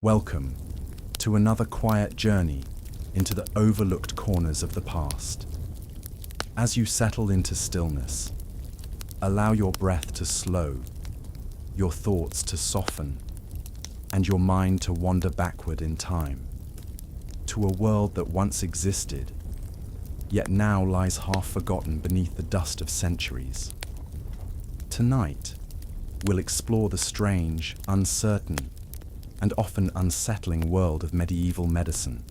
Welcome to another quiet journey into the overlooked corners of the past. As you settle into stillness, allow your breath to slow, your thoughts to soften, and your mind to wander backward in time, to a world that once existed, yet now lies half forgotten beneath the dust of centuries. Tonight, we'll explore the strange, uncertain, and often unsettling world of medieval medicine,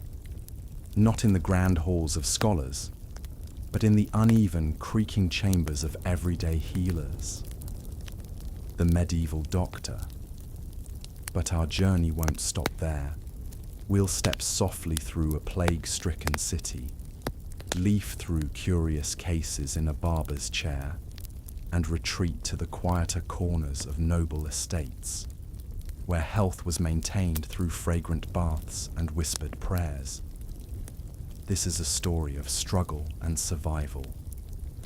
not in the grand halls of scholars, but in the uneven, creaking chambers of everyday healers. The medieval doctor. But our journey won't stop there. We'll step softly through a plague-stricken city, leaf through curious cases in a barber's chair, and retreat to the quieter corners of noble estates, where health was maintained through fragrant baths and whispered prayers. This is a story of struggle and survival,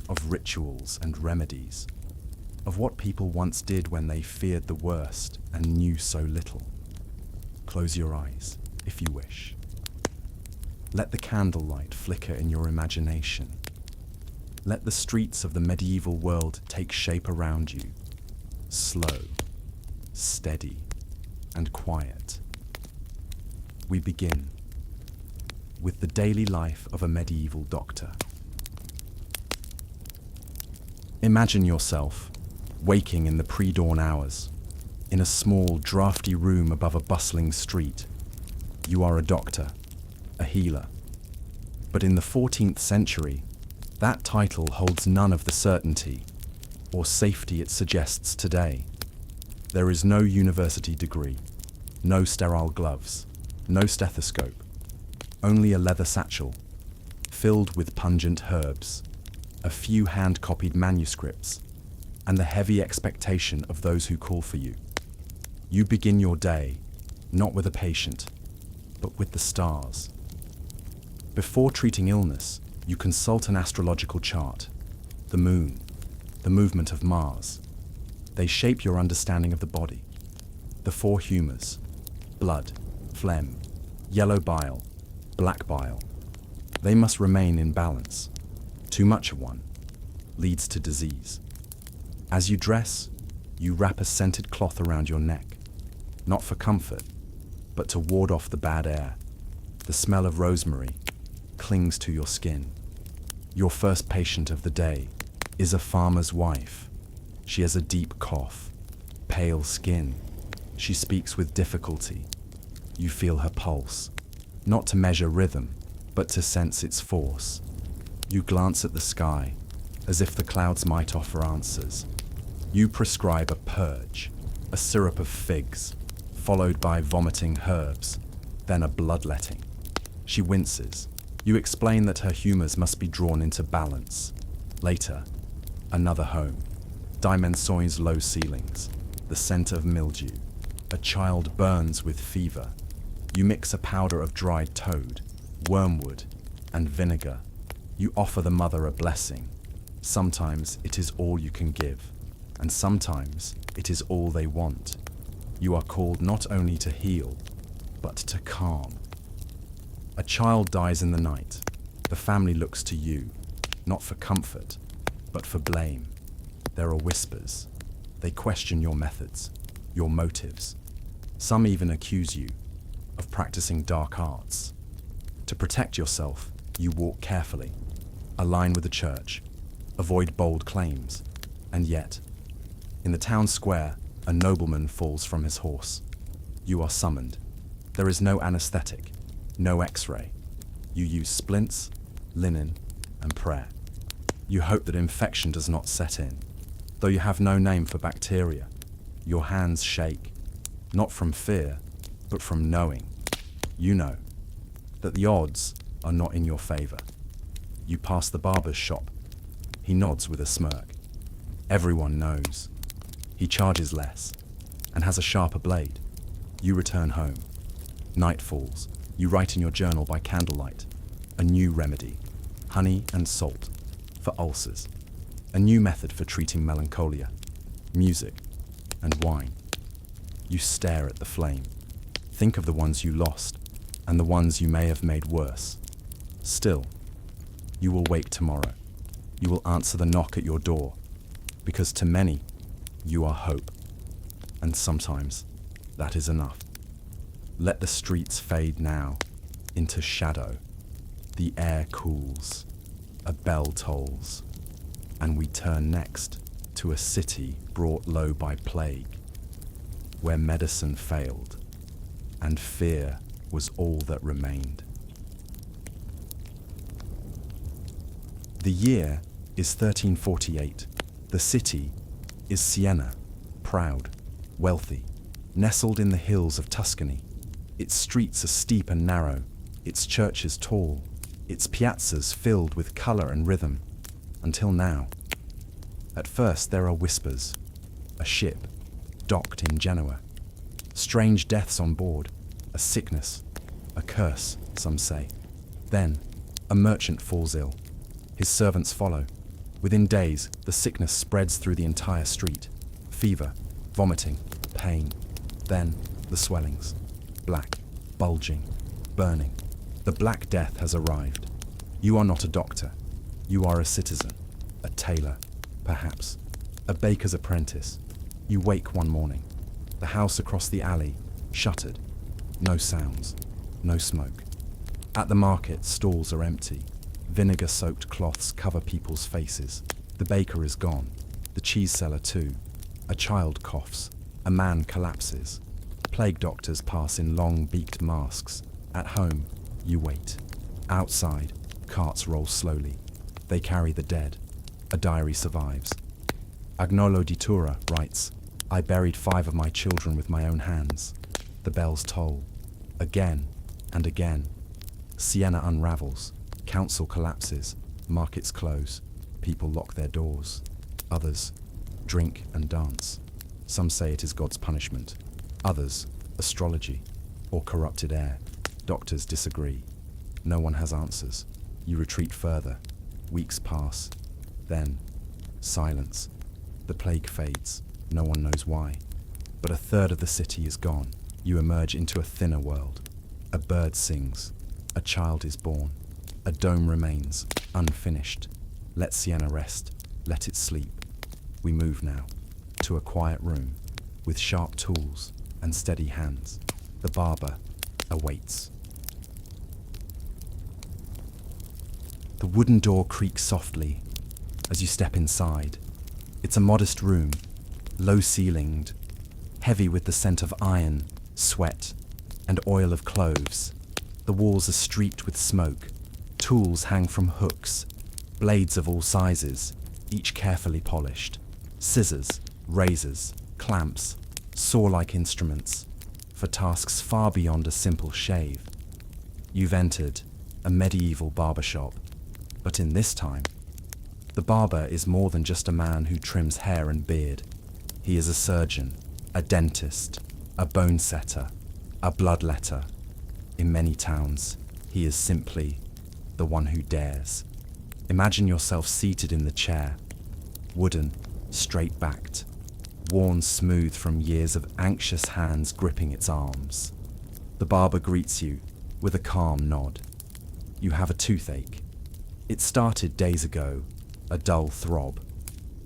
of rituals and remedies, of what people once did when they feared the worst and knew so little. Close your eyes, if you wish. Let the candlelight flicker in your imagination. Let the streets of the medieval world take shape around you, slow, steady, and quiet. We begin with the daily life of a medieval doctor. Imagine yourself waking in the pre-dawn hours, in a small, drafty room above a bustling street. You are a doctor, a healer. But in the 14th century, that title holds none of the certainty or safety it suggests today. There is no university degree, no sterile gloves, no stethoscope, only a leather satchel filled with pungent herbs, a few hand-copied manuscripts, and the heavy expectation of those who call for you. You begin your day, not with a patient, but with the stars. Before treating illness, you consult an astrological chart, the moon, the movement of Mars. They shape your understanding of the body. The four humors: blood, phlegm, yellow bile, black bile. They must remain in balance. Too much of one leads to disease. As you dress, you wrap a scented cloth around your neck, not for comfort, but to ward off the bad air. The smell of rosemary clings to your skin. Your first patient of the day is a farmer's wife. She has a deep cough, pale skin. She speaks with difficulty. You feel her pulse, not to measure rhythm, but to sense its force. You glance at the sky, as if the clouds might offer answers. You prescribe a purge, a syrup of figs, followed by vomiting herbs, then a bloodletting. She winces. You explain that her humors must be drawn into balance. Later, another home. Dimensions low ceilings, the scent of mildew. A child burns with fever. You mix a powder of dried toad, wormwood, and vinegar. You offer the mother a blessing. Sometimes it is all you can give, and sometimes it is all they want. You are called not only to heal, but to calm. A child dies in the night. The family looks to you, not for comfort, but for blame. There are whispers. They question your methods, your motives. Some even accuse you of practicing dark arts. To protect yourself, you walk carefully, align with the church, avoid bold claims, and yet, in the town square, a nobleman falls from his horse. You are summoned. There is no anesthetic, no x-ray. You use splints, linen, and prayer. You hope that infection does not set in. Though you have no name for bacteria, your hands shake, not from fear, but from knowing. You know that the odds are not in your favor. You pass the barber's shop. He nods with a smirk. Everyone knows. He charges less and has a sharper blade. You return home. Night falls. You write in your journal by candlelight. A new remedy: honey and salt for ulcers. A new method for treating melancholia: music and wine. You stare at the flame, Think of the ones you lost, and the ones you may have made worse. Still, you will wake tomorrow. You will answer the knock at your door, because to many, you are hope. And sometimes, that is enough. Let the streets fade now into shadow. The air cools, a bell tolls, and we turn next to a city brought low by plague, where medicine failed, and fear was all that remained. The year is 1348. The city is Siena, proud, wealthy, nestled in the hills of Tuscany. Its streets are steep and narrow, its churches tall, its piazzas filled with colour and rhythm, until now. At first there are whispers, a ship docked in Genoa, strange deaths on board, a sickness, a curse, some say. Then, a merchant falls ill. His servants follow. Within days, the sickness spreads through the entire street. Fever, vomiting, pain. Then, the swellings. Black, bulging, burning. The Black Death has arrived. You are not a doctor. You are a citizen, a tailor, perhaps, a baker's apprentice. You wake one morning. The house across the alley, shuttered. No sounds, no smoke. At the market, stalls are empty. Vinegar-soaked cloths cover people's faces. The baker is gone. The cheese seller too. A child coughs. A man collapses. Plague doctors pass in long beaked masks. At home, you wait. Outside, carts roll slowly. They carry the dead. A diary survives. Agnolo di Tura writes, "I buried 5 of my children with my own hands." The bells toll. Again and again. Siena unravels. Council collapses. Markets close. People lock their doors. Others drink and dance. Some say it is God's punishment. Others, astrology or corrupted air. Doctors disagree. No one has answers. You retreat further. Weeks pass. Then, silence. The plague fades. No one knows why. But a third of the city is gone. You emerge into a thinner world. A bird sings. A child is born. A dome remains, unfinished. Let Siena rest. Let it sleep. We move now to a quiet room with sharp tools and steady hands. The barber awaits. The wooden door creaks softly as you step inside. It's a modest room, low-ceilinged, heavy with the scent of iron, sweat, and oil of cloves. The walls are streaked with smoke. Tools hang from hooks, blades of all sizes, each carefully polished. Scissors, razors, clamps, saw-like instruments, for tasks far beyond a simple shave. You've entered a medieval barber shop, but in this time, the barber is more than just a man who trims hair and beard. He is a surgeon, a dentist, a bone setter, a bloodletter. In many towns, he is simply the one who dares. Imagine yourself seated in the chair, wooden, straight-backed, worn smooth from years of anxious hands gripping its arms. The barber greets you with a calm nod. You have a toothache. It started days ago, a dull throb.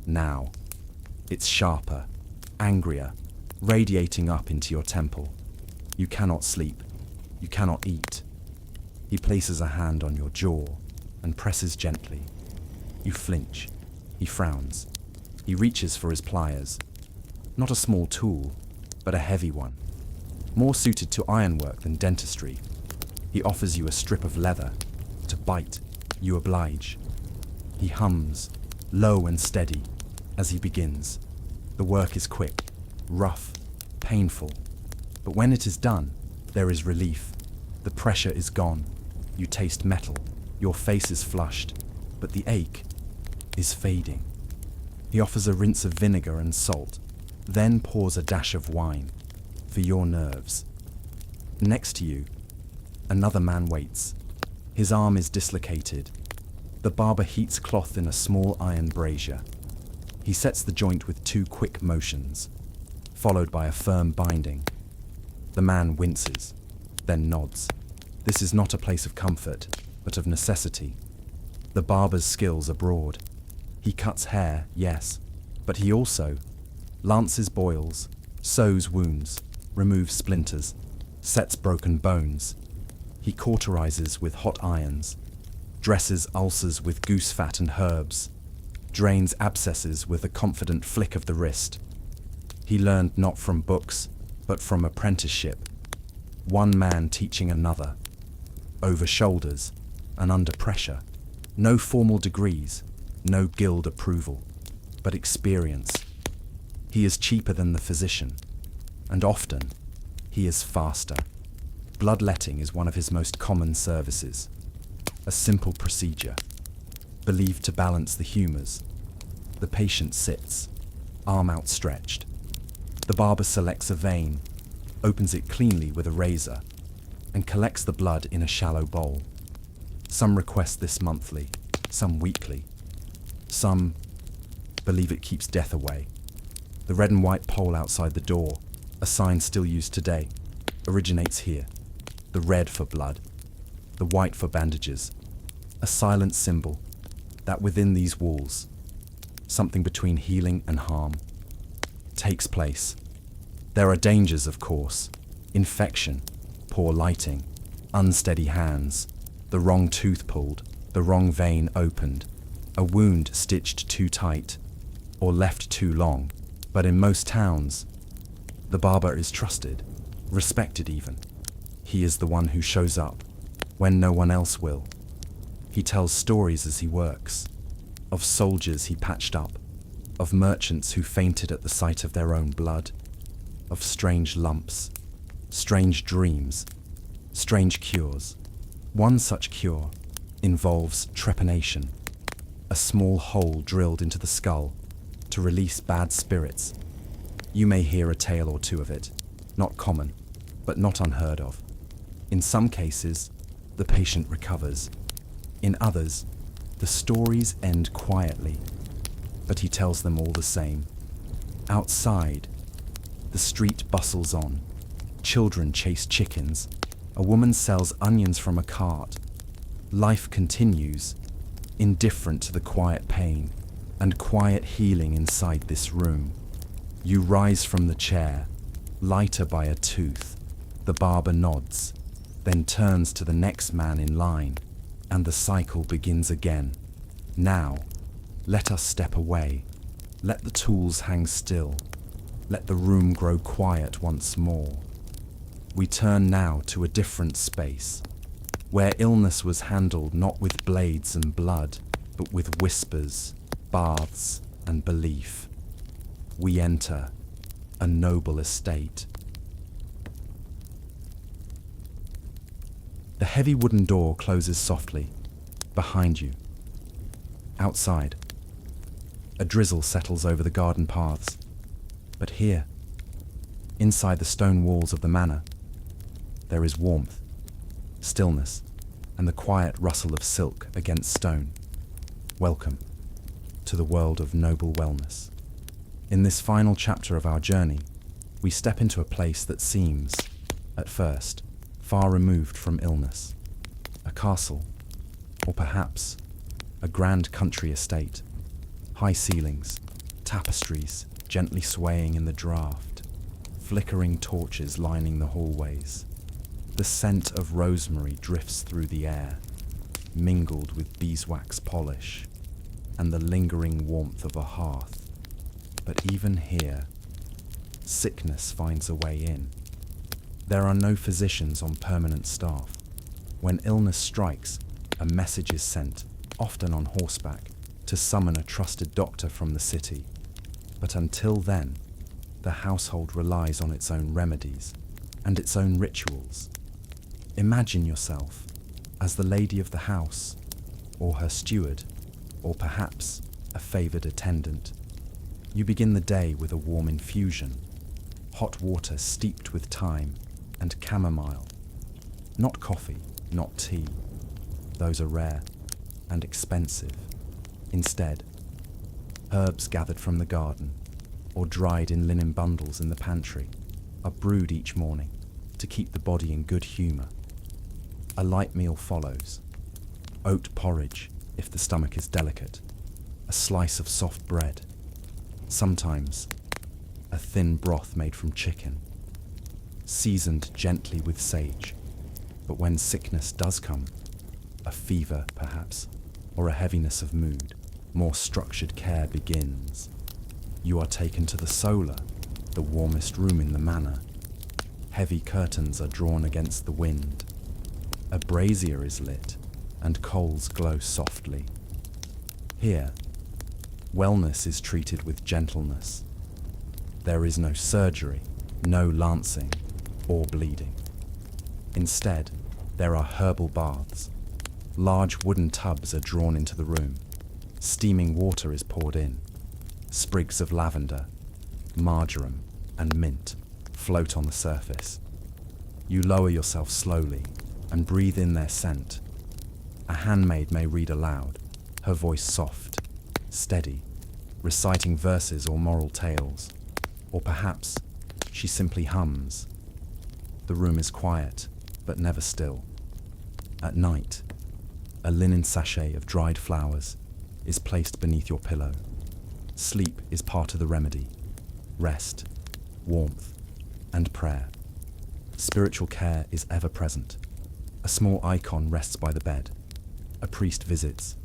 Now, it's sharper, angrier, radiating up into your temple. You cannot sleep. You cannot eat. He places a hand on your jaw and presses gently. You flinch. He frowns. He reaches for his pliers. Not a small tool, but a heavy one. More suited to ironwork than dentistry. He offers you a strip of leather. To bite, you oblige. He hums, low and steady, as he begins. The work is quick, rough, painful. But when it is done, there is relief. The pressure is gone. You taste metal. Your face is flushed, but the ache is fading. He offers a rinse of vinegar and salt, then pours a dash of wine for your nerves. Next to you, another man waits. His arm is dislocated. The barber heats cloth in a small iron brazier. He sets the joint with 2 quick motions, followed by a firm binding. The man winces, then nods. This is not a place of comfort, but of necessity. The barber's skills are broad. He cuts hair, yes, but he also lances boils, sews wounds, removes splinters, sets broken bones. He cauterizes with hot irons, dresses ulcers with goose fat and herbs, drains abscesses with a confident flick of the wrist. He learned not from books, but from apprenticeship, one man teaching another, over shoulders and under pressure. No formal degrees, no guild approval, but experience. He is cheaper than the physician, and often he is faster. Bloodletting is one of his most common services. A simple procedure, believed to balance the humours. The patient sits, arm outstretched. The barber selects a vein, opens it cleanly with a razor, and collects the blood in a shallow bowl. Some request this monthly, some weekly. Some believe it keeps death away. The red and white pole outside the door, a sign still used today, originates here. The red for blood, the white for bandages. A silent symbol that within these walls, something between healing and harm, takes place. There are dangers, of course. Infection, poor lighting, unsteady hands, the wrong tooth pulled, the wrong vein opened, a wound stitched too tight, or left too long. But in most towns, the barber is trusted, respected even. He is the one who shows up when no one else will. He tells stories as he works, of soldiers he patched up, of merchants who fainted at the sight of their own blood, of strange lumps, strange dreams, strange cures. One such cure involves trepanation, a small hole drilled into the skull to release bad spirits. You may hear a tale or two of it, not common, but not unheard of. In some cases, the patient recovers. In others, the stories end quietly, but he tells them all the same. Outside, the street bustles on. Children chase chickens. A woman sells onions from a cart. Life continues, indifferent to the quiet pain and quiet healing inside this room. You rise from the chair, lighter by a tooth. The barber nods, then turns to the next man in line, and the cycle begins again. Now, let us step away. Let the tools hang still. Let the room grow quiet once more. We turn now to a different space, where illness was handled not with blades and blood, but with whispers, baths, and belief. We enter a noble estate. The heavy wooden door closes softly, behind you. Outside, a drizzle settles over the garden paths. But here, inside the stone walls of the manor, there is warmth, stillness, and the quiet rustle of silk against stone. Welcome to the world of noble wellness. In this final chapter of our journey, we step into a place that seems, at first, far removed from illness. A castle, or perhaps a grand country estate. High ceilings, tapestries gently swaying in the draught, flickering torches lining the hallways. The scent of rosemary drifts through the air, mingled with beeswax polish, and the lingering warmth of a hearth. But even here, sickness finds a way in. There are no physicians on permanent staff. When illness strikes, a message is sent, often on horseback, to summon a trusted doctor from the city. But until then, the household relies on its own remedies and its own rituals. Imagine yourself as the lady of the house, or her steward, or perhaps a favoured attendant. You begin the day with a warm infusion, hot water steeped with thyme and chamomile. Not coffee, not tea. Those are rare and expensive. Instead, herbs gathered from the garden or dried in linen bundles in the pantry are brewed each morning. to keep the body in good humour. A light meal follows. Oat porridge, if the stomach is delicate. A slice of soft bread. Sometimes, a thin broth made from chicken, seasoned gently with sage. But when sickness does come, a fever perhaps, or a heaviness of mood, more structured care begins. You are taken to the solar, the warmest room in the manor. Heavy curtains are drawn against the wind. A brazier is lit, and coals glow softly. Here, wellness is treated with gentleness. There is no surgery, no lancing, or bleeding. Instead, there are herbal baths. Large wooden tubs are drawn into the room. Steaming water is poured in. Sprigs of lavender, marjoram, and mint float on the surface. You lower yourself slowly and breathe in their scent. A handmaid may read aloud, her voice soft, steady, reciting verses or moral tales. Or perhaps she simply hums. The room is quiet, but never still. At night, a linen sachet of dried flowers is placed beneath your pillow. Sleep is part of the remedy. Rest, warmth, and prayer. Spiritual care is ever present. A small icon rests by the bed. A priest visits,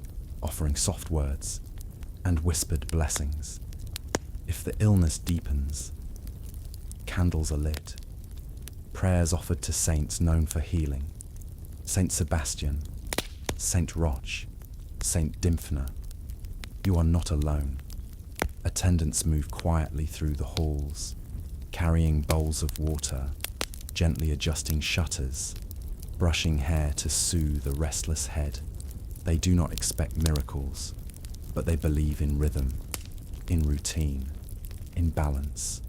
offering soft words and whispered blessings. If the illness deepens, candles are lit. Prayers offered to saints known for healing. Saint Sebastian, Saint Roch, Saint Dymphna. You are not alone. Attendants move quietly through the halls, carrying bowls of water, gently adjusting shutters, brushing hair to soothe a restless head. They do not expect miracles, but they believe in rhythm, in routine, in balance.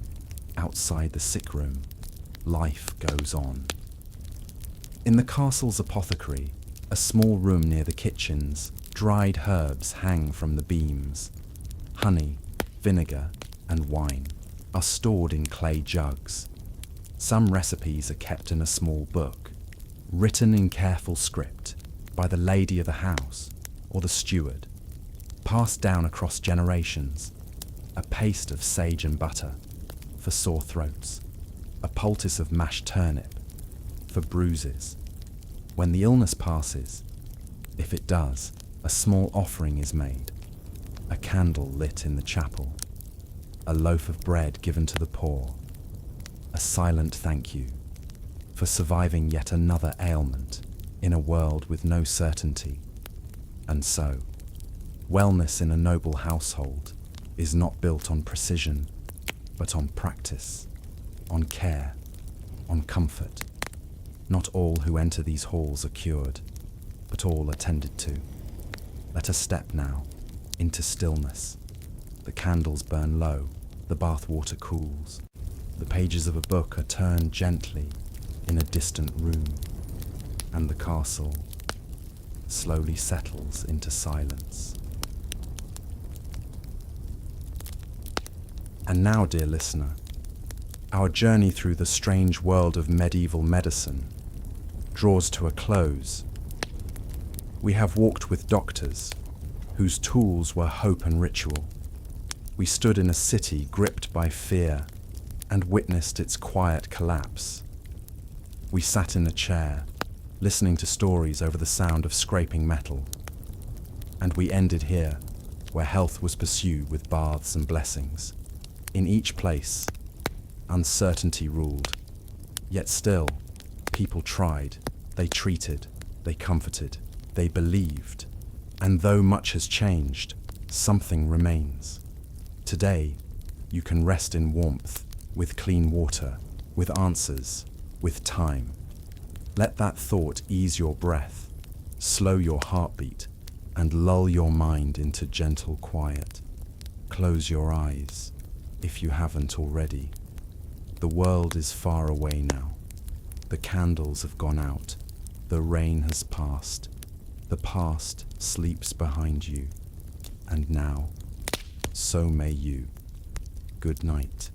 Outside the sick room, life goes on. In the castle's apothecary, a small room near the kitchens, dried herbs hang from the beams. Honey, vinegar, and wine are stored in clay jugs. Some recipes are kept in a small book, written in careful script by the lady of the house or the steward, passed down across generations. A paste of sage and butter for sore throats, a poultice of mashed turnip for bruises. When the illness passes, if it does, a small offering is made, a candle lit in the chapel, a loaf of bread given to the poor, a silent thank you for surviving yet another ailment in a world with no certainty. And so, wellness in a noble household is not built on precision, but on practice, on care, on comfort. Not all who enter these halls are cured, but all attended to. Let us step now into stillness. The candles burn low, the bath water cools. The pages of a book are turned gently in a distant room, and the castle slowly settles into silence. And now, dear listener, our journey through the strange world of medieval medicine draws to a close. We have walked with doctors whose tools were hope and ritual. We stood in a city gripped by fear and witnessed its quiet collapse. We sat in a chair, listening to stories over the sound of scraping metal. And we ended here, where health was pursued with baths and blessings. In each place, uncertainty ruled. Yet still, people tried, they treated, they comforted, they believed. And though much has changed, something remains. Today, you can rest in warmth, with clean water, with answers, with time. Let that thought ease your breath, slow your heartbeat, and lull your mind into gentle quiet. Close your eyes, if you haven't already. The world is far away now. The candles have gone out. The rain has passed. The past sleeps behind you. And now, so may you. Good night.